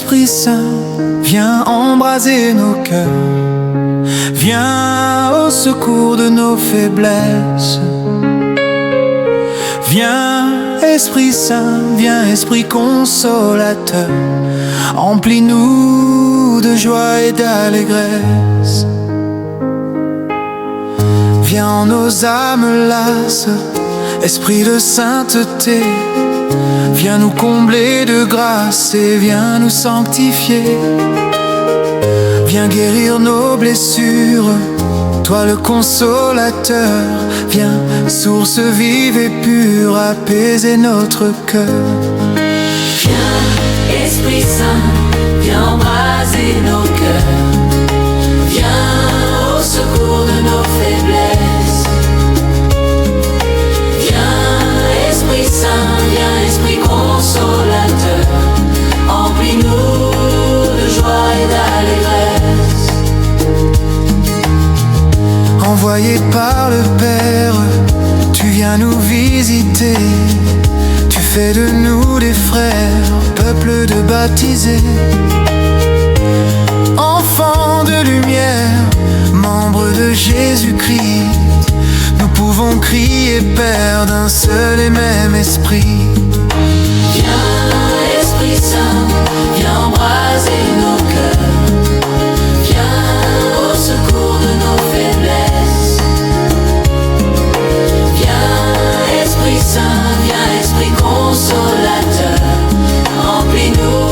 Esprit Saint, viens embraser nos cœurs. Viens au secours de nos faiblesses. Viens, Esprit Saint, viens, Esprit consolateur. Emplis-nous de joie et d'allégresse. Viens en nos âmes lasses, Esprit de sainteté. Viens nous combler de grâce et viens nous sanctifier. Viens guérir nos blessures, toi le consolateur. Viens, source vive et pure, apaiser notre cœur. Viens, Esprit Saint, viens embraser nos cœurs. Viens au secours de nos faiblesses. Viens, Esprit Saint, viens, Esprit consolateur. Emplis-nous de joie et d'allégresse. Envoyé par le Père, tu viens nous visiter. Tu fais de nous des frères, peuple de baptisés. Enfants de lumière, membres de Jésus-Christ, nous pouvons crier Père d'un seul et même esprit. Viens, Esprit Saint, viens embraser nos cœurs. Viens au secours de nos faiblesses. Viens, Esprit Saint, viens, Esprit consolateur. Remplis-nous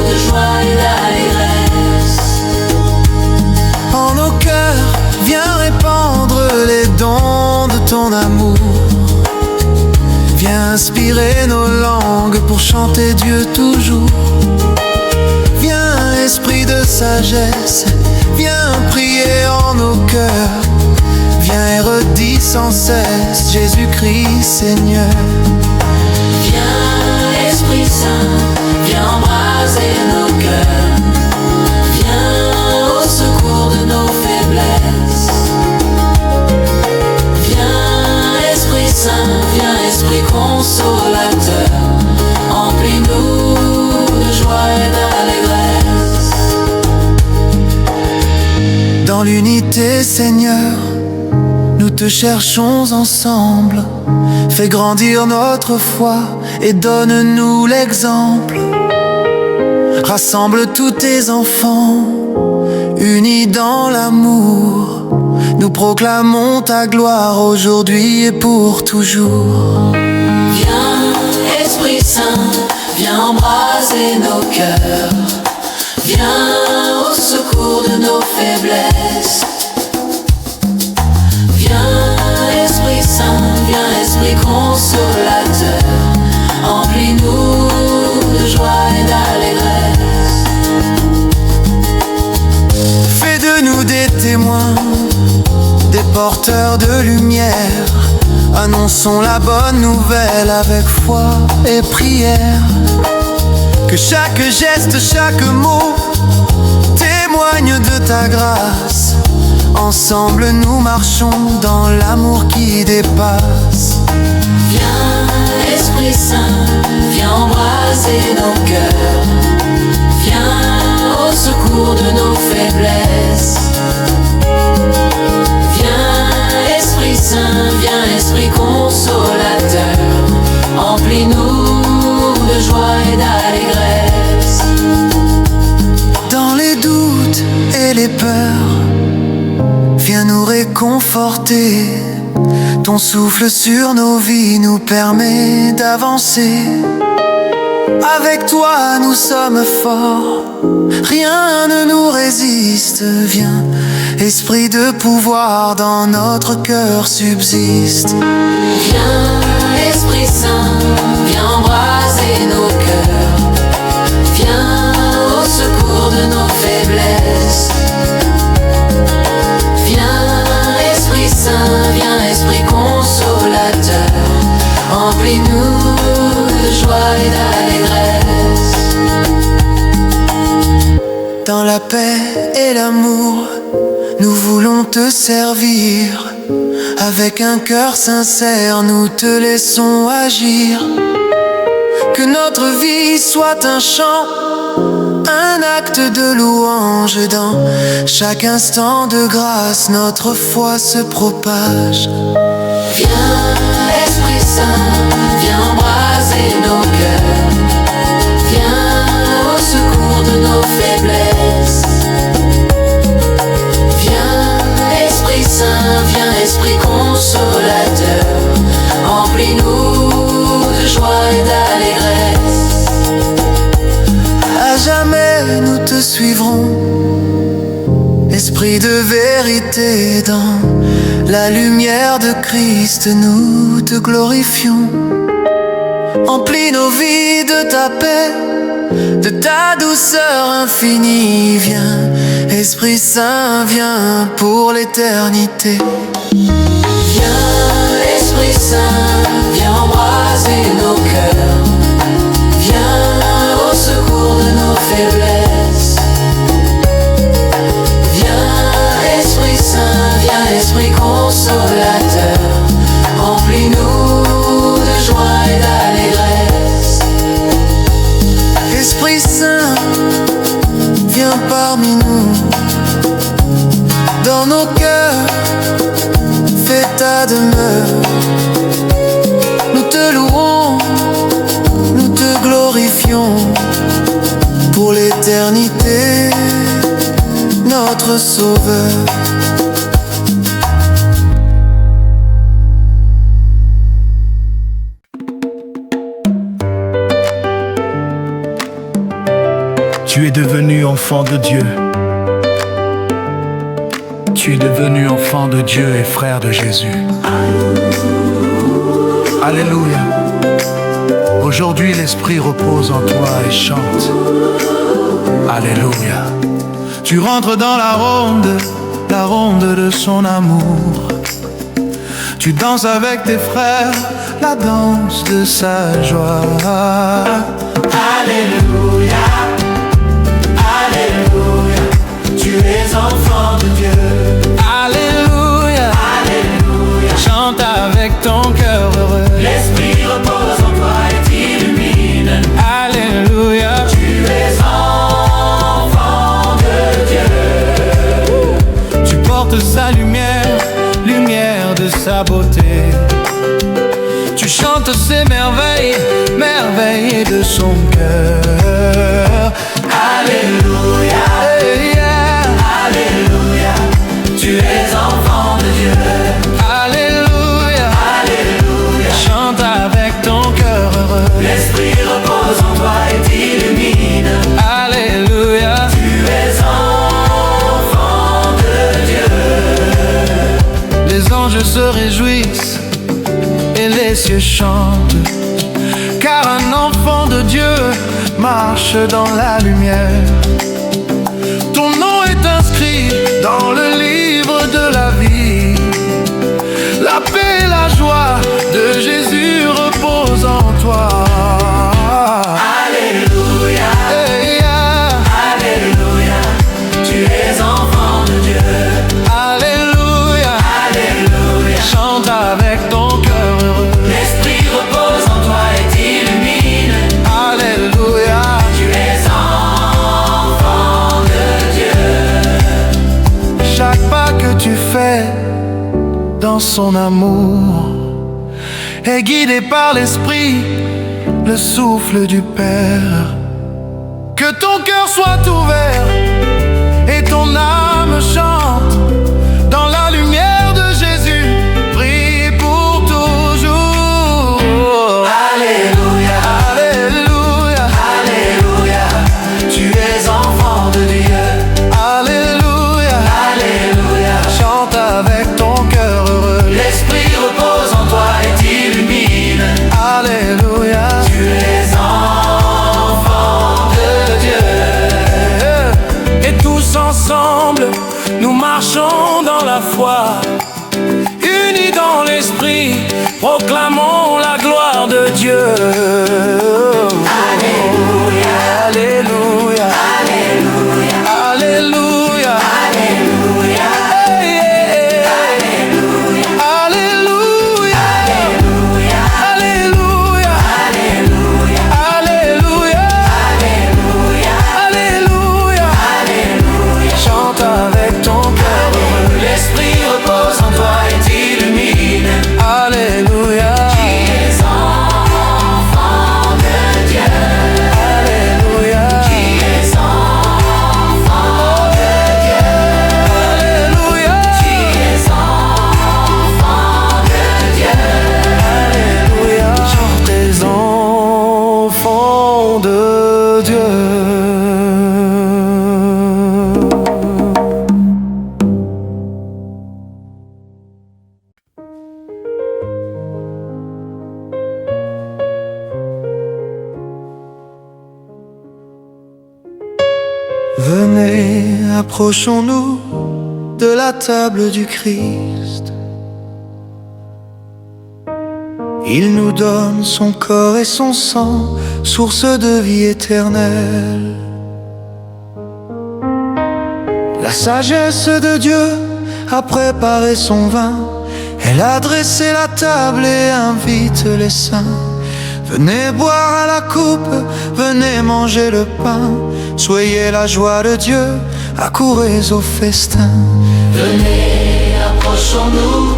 de joie et d'allégresse. En nos cœurs, viens répandre les dons de ton amour. Viens inspirer nos langues pour chanter Dieu toujours. Viens, Esprit de sagesse, viens prier en nos cœurs. Viens et redis sans cesse Jésus-Christ Seigneur. Viens, Esprit Saint, viens embraser nos cœurs. Viens au secours de nos faiblesses. Viens, Esprit Saint, viens, Esprit consolateur. Emplis-nous de joie et d'allégresse. Dans l'unité Seigneur, nous te cherchons ensemble. Fais grandir notre foi et donne-nous l'exemple. Rassemble tous tes enfants, unis dans l'amour. Nous proclamons ta gloire aujourd'hui et pour toujours. Viens, Esprit Saint, viens embraser nos cœurs. Viens au secours de nos faiblesses. Viens, Esprit Saint, viens, Esprit consolateur. Emplis-nous de joie et d'allégresse. Fais de nous des témoins, des porteurs de lumière. Annonçons la bonne nouvelle avec foi et prière. Que chaque geste, chaque mot témoigne de ta grâce. Ensemble nous marchons dans l'amour qui dépasse. Viens, Esprit Saint, viens embraser nos cœurs. Viens au secours de nos faiblesses. Viens, Esprit Saint, viens, Esprit consolateur. Emplis-nous de joie et d'allégresse. Dans les doutes et les peurs, viens nous réconforter. Ton souffle sur nos vies nous permet d'avancer. Avec toi nous sommes forts, rien ne nous résiste. Viens, Esprit de pouvoir dans notre cœur subsiste. Viens, Esprit Saint, viens embraser nos cœurs. Viens au secours de nos faiblesses. Viens, Esprit Saint, viens, Esprit consolateur. Remplis-nous de joie et d'allégresse. Dans la paix et l'amour, nous voulons te servir. Avec un cœur sincère, nous te laissons agir. Que notre vie soit un chant un acte de louange. Dans chaque instant de grâce, notre foi se propage. Viens, Esprit Saint, viens embraser nos cœurs. Viens au secours de nos faiblesses. Viens, Esprit Saint, viens, Esprit consolateur. Remplis-nous de joie et d'allégresse. À jamais nous te suivrons, Esprit de vérité. Dans la lumière de Christ, nous te glorifions. Emplis nos vies de ta paix, de ta douceur infinie. Viens, Esprit Saint, viens pour l'éternité. Viens, Esprit Saint, viens embraser nos cœurs. Viens au secours de nos faiblesses. Viens, Esprit Saint, viens, Esprit consolateur. Remplis-nous de joie et d'allégresse. Esprit Saint, viens parmi nous. Dans nos cœurs, fais ta demeure. Nous te louons, nous te glorifions. Pour l'éternité, notre Sauveur. Tu es devenu enfant de Dieu. Tu es devenu enfant de Dieu et frère de Jésus. Alléluia. Aujourd'hui l'Esprit repose en toi et chante. Alléluia. Tu rentres dans la ronde de son amour. Tu danses avec tes frères, la danse de sa joie. Alléluia, Alléluia, tu es enfant de Dieu. Alléluia, Alléluia, chante avec ton cœur heureux. l'Esprit repose en toi et t'illumine. Alléluia, Tu es enfant de Dieu. tu portes sa lumière, lumière de sa beauté. Tu chantes ses merveilles, merveilles de son cœur. Alléluia, Hey, yeah. Alléluia, tu es enfant de Dieu. Alléluia, Alléluia, chante avec ton cœur heureux. l'Esprit repose en toi et t'illumine. Alléluia, Tu es enfant de Dieu. les anges se réjouissent et les cieux chantent, car un enfant de Dieu marche dans la lumière. Ton nom est inscrit dans le livre de la vie. La paix et la joie de Jésus reposent en toi. Alléluia, Hey, yeah. Alléluia, tu es enfant de Dieu. Alléluia, Alléluia, chante avec ton cœur heureux. l'Esprit repose en toi et t'illumine. Alléluia, Tu es enfant de Dieu. chaque pas que tu fais dans son amour est guidé par l'Esprit, le souffle du Père. Que ton cœur soit ouvert et ton âme chante dans la lumière de Jésus, brille pour toujours. Alléluia, Alléluia, Alléluia, tu es enfant de Dieu. Alléluia, Alléluia, chante avec ton cœur heureux. l'Esprit repose en toi et t'illumine. Alléluia, Tu es enfant de Dieu. et tous ensemble, nous marchons dans la foi, unis dans l'Esprit, proclamons la gloire de Dieu. Alléluia, Alléluia, Alléluia, Alléluia, Alléluia, hey, hey, Alléluia, Alléluia, Alléluia, Alléluia, Alléluia, Alléluia, Alléluia, Alléluia. Approchons-nous de la table du Christ. Il nous donne son corps et son sang, source de vie éternelle. La sagesse de Dieu a préparé son vin. Elle a dressé la table et invite les saints. Venez boire à la coupe, venez manger le pain. Soyez la joie de Dieu, accourez au festin. Venez, approchons-nous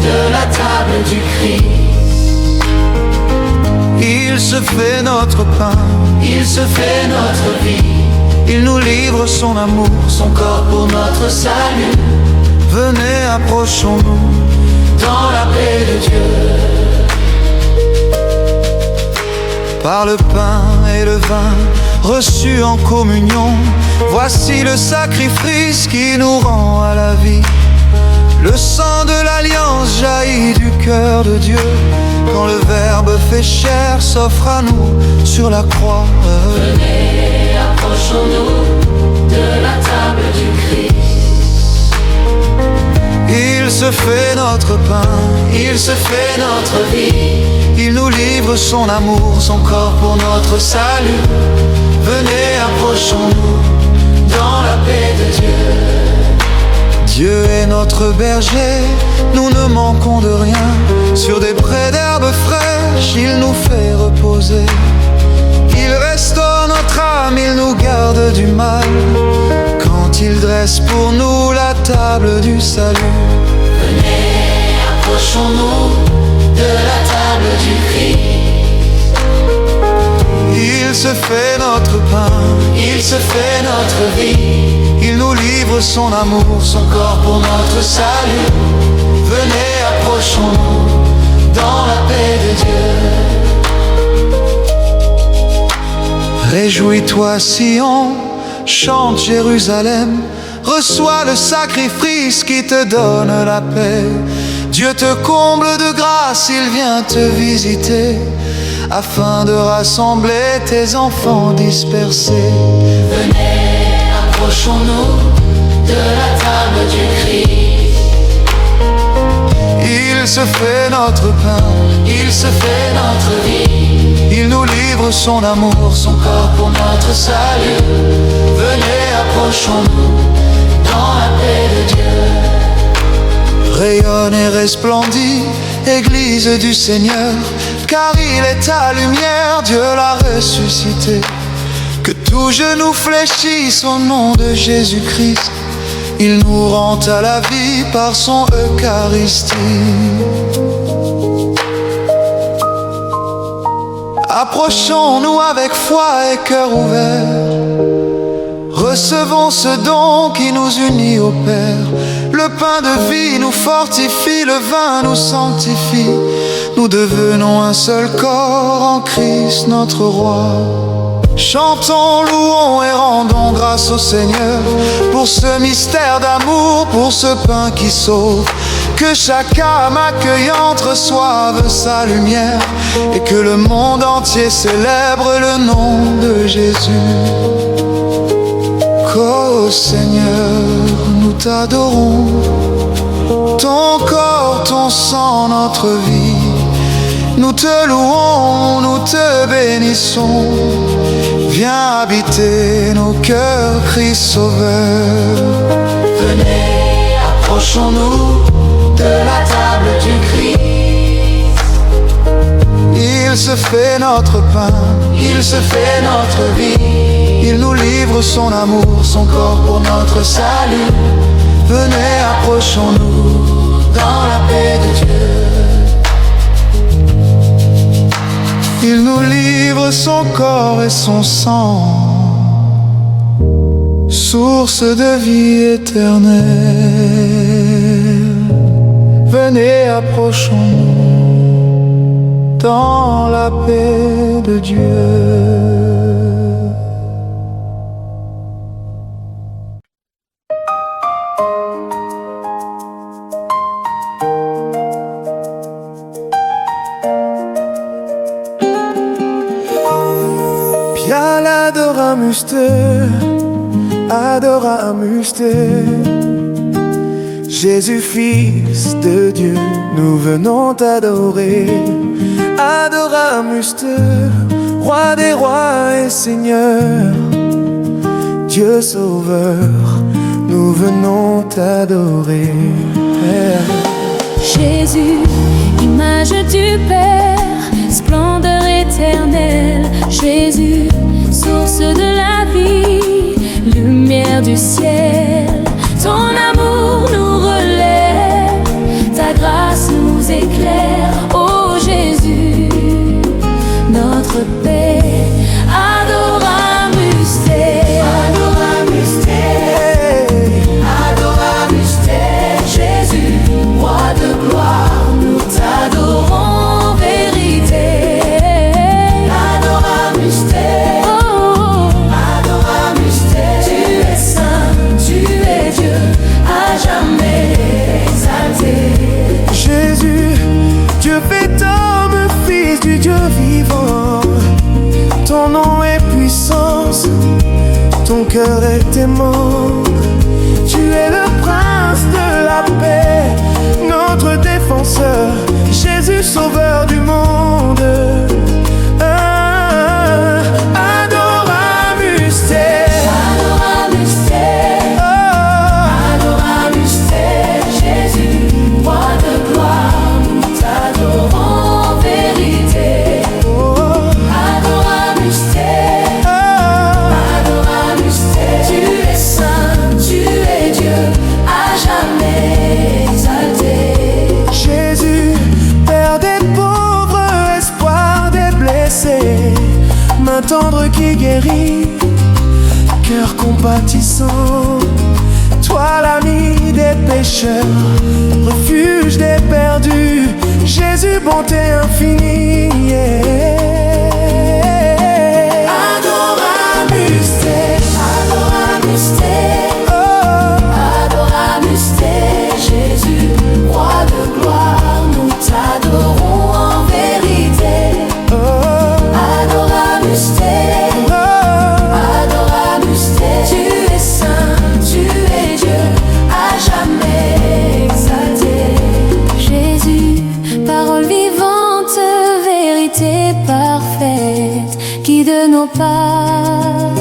de la table du Christ. Il se fait notre pain, Il se fait notre vie, il nous livre son amour. son corps pour notre salut. Venez, approchons-nous Dans la paix de Dieu, par le pain et le vin reçus en communion. Voici le sacrifice qui nous rend à la vie. Le sang de l'alliance jaillit du cœur de Dieu, quand le Verbe fait chair s'offre à nous sur la croix. venez, approchons-nous de la table du Christ. Il se fait notre pain, Il se fait notre vie, il nous livre son amour, son corps pour notre salut. venez, approchons-nous dans la paix de Dieu. Dieu est notre berger, nous ne manquons de rien. Sur des prés d'herbes fraîches, il nous fait reposer. Il restaure notre âme, il nous garde du mal, quand il dresse pour nous la table du salut. Venez, approchons-nous de la table du Christ. Il se fait notre pain, Il se fait notre vie, il nous livre son amour, son corps pour notre salut. Venez, approchons-nous dans la paix de Dieu. Réjouis-toi Sion, chante Jérusalem, reçois le sacrifice qui te donne la paix. Dieu te comble de grâce, il vient te visiter, afin de rassembler tes enfants dispersés. Venez, approchons-nous de la table du Christ. Il se fait notre pain, Il se fait notre vie, il nous livre son amour, son corps pour notre salut. Venez, approchons-nous dans la paix de Dieu. rayonne et resplendit, Église du Seigneur, car il est ta lumière, Dieu l'a ressuscité. Que tout genou fléchisse au nom de Jésus-Christ, il nous rend à la vie par son Eucharistie. Approchons-nous avec foi et cœur ouvert, recevons ce don qui nous unit au Père. Le pain de vie nous fortifie, le vin nous sanctifie. Nous devenons un seul corps en Christ notre Roi. Chantons, louons et rendons grâce au Seigneur pour ce mystère d'amour, pour ce pain qui sauve. Que chaque âme accueillante reçoive sa lumière et que le monde entier célèbre le nom de Jésus. Qu'au Seigneur nous t'adorons, ton corps, ton sang, notre vie. Nous te louons, nous te bénissons. Viens habiter nos cœurs, Christ Sauveur. Venez, approchons-nous de la table du Christ. Il se fait notre pain, Il se fait notre vie, il nous livre son amour, son corps pour notre salut. Venez, approchons-nous dans la paix de Dieu. il nous livre son corps et son sang, source de vie éternelle. Venez, approchons-nous dans la paix de Dieu. Piala d'Oramuste, Adoramus te. Jésus, Fils de Dieu, nous venons t'adorer. Adoramus te, Roi des rois et Seigneur, Dieu sauveur, nous venons t'adorer. Jésus, image du Père, splendeur éternelle. Jésus, source de la vie, lumière du ciel. Ton amour nous relève, ta grâce nous éclaire. Oh Jésus, notre paix, Adoramus te. Adoramus te, Adoramus te. Jésus, Roi de gloire, nous t'adorons en vérité. Adoramus te, oh, Adoramus te. Tu es saint, tu es Dieu, à jamais exalté. Jésus, Dieu fait homme, Fils du Dieu vivant. Ton nom est puissance, ton cœur est aimant. Tu es le prince de la paix, notre défenseur, Jésus sauveur du monde. Adoramus te. Adoramus te, Adoramus te. Jésus, Roi de gloire, nous t'adorons en vérité. Adoramus te, Adoramus te. Tu es saint, tu es Dieu, à jamais exalté. Jésus, Père des pauvres, espoir des blessés, main tendre qui guérit, cœur compatissant. Toi l'ami des pécheurs, refuge des perdus, Jésus, bonté infinie. Adoramus te, Adoramus te, Adoramus te. Jésus, Roi de gloire, nous t'adorons en vérité. Adoramus te, Adoramus te. Tu es saint, tu es Dieu, à jamais exalté. Jésus, parole vivante, vérité parfaite, guide nos pas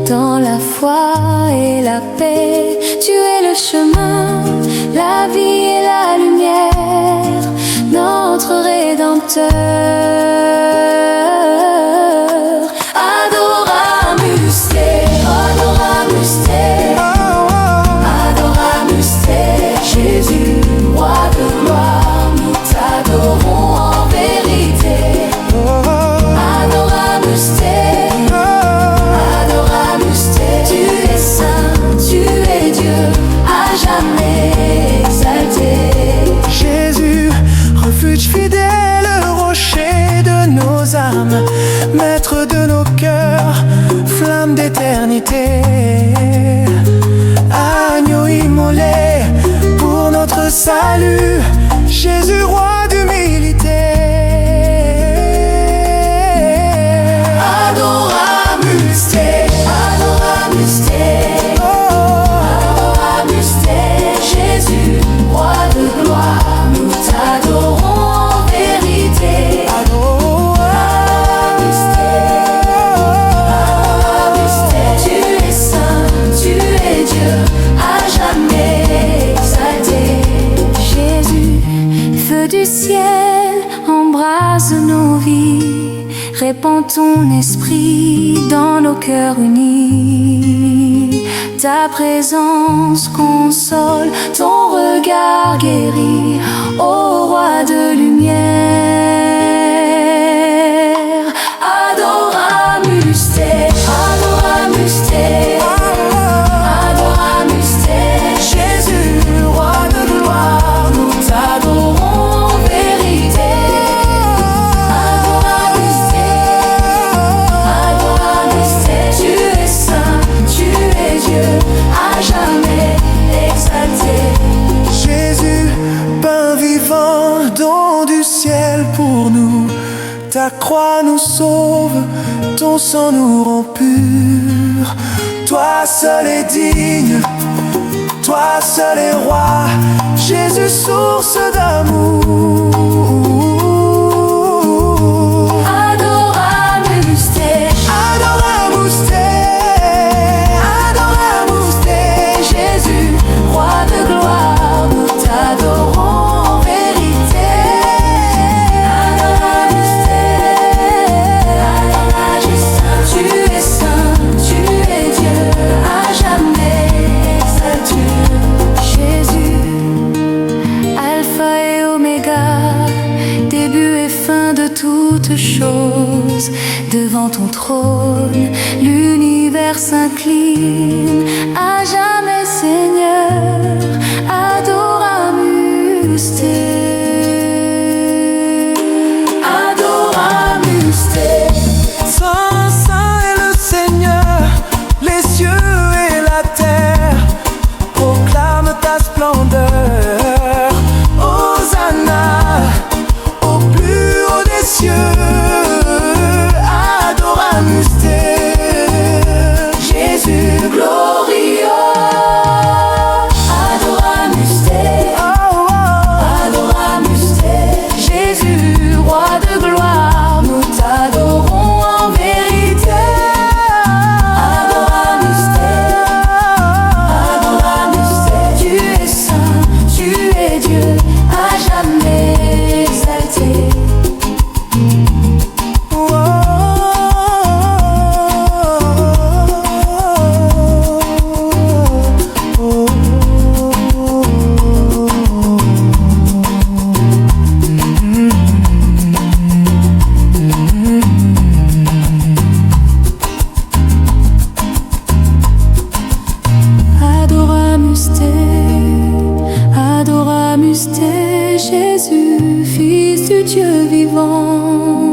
dans la foi et la paix. Tu es le chemin, la vie et la lumière, notre Rédempteur. Adoramus te, Adoramus te, Adoramus te. Jésus, Roi de gloire, nous t'adorons en vérité. Adoramus te, Adoramus te. Tu es saint, tu es Dieu, à jamais exalté. Jésus, refuge fidèle, rocher de nos âmes, maître de nos cœurs, flamme d'éternité. Agneau immolé pour notre salut, Jésus, roi d'humilité. Adoramus te, Adoramus te, Adoramus te. Jésus, Roi de gloire, nous t'adorons en vérité. Adoramus te, Adoramus te. Tu es saint, tu es Dieu, à jamais exalté. Jésus, feu du ciel, embrase nos vies, répands ton esprit dans nos cœurs unis. Ta présence console, ton regard guérit, ô Roi de lumière. Adoramus te, Adoramus te, Adoramus te. Jésus, Roi de gloire, nous t'adorons en vérité. Adoramus te, Adoramus te. Tu es saint, tu es Dieu, à jamais exalté. Jésus, pain vivant, don du ciel pour nous. Ta croix nous sauve, ton sang nous rend purs. Toi seul est digne, toi seul est roi, Jésus, source d'amour. Adoramus te, Adoramus te, adoramus te, Jésus, roi de gloire, nous t'adorons en vérité. Adoramus te, Adoramus te, tu es saint, tu es Dieu, à jamais exalté. Jésus, Alpha et Oméga, début et fin de toutes choses. Devant ton trône, l'univers s'incline. À jamais, Seigneur, adoramus te. Adoramus te. Saint, saint est le Seigneur, les cieux et la terre proclament ta splendeur. Hosanna au plus haut des cieux. Adoramus te, Jésus glorieux. Adoramus te. oh, oh. Adoramus te. Jésus, roi de gloire, nous t'adorons en vérité. Adoramus te. Adoramus te. Tu es saint, tu es Dieu, à jamais exalté. Adoramus te, Adoramus te, Jésus, Fils du Dieu vivant.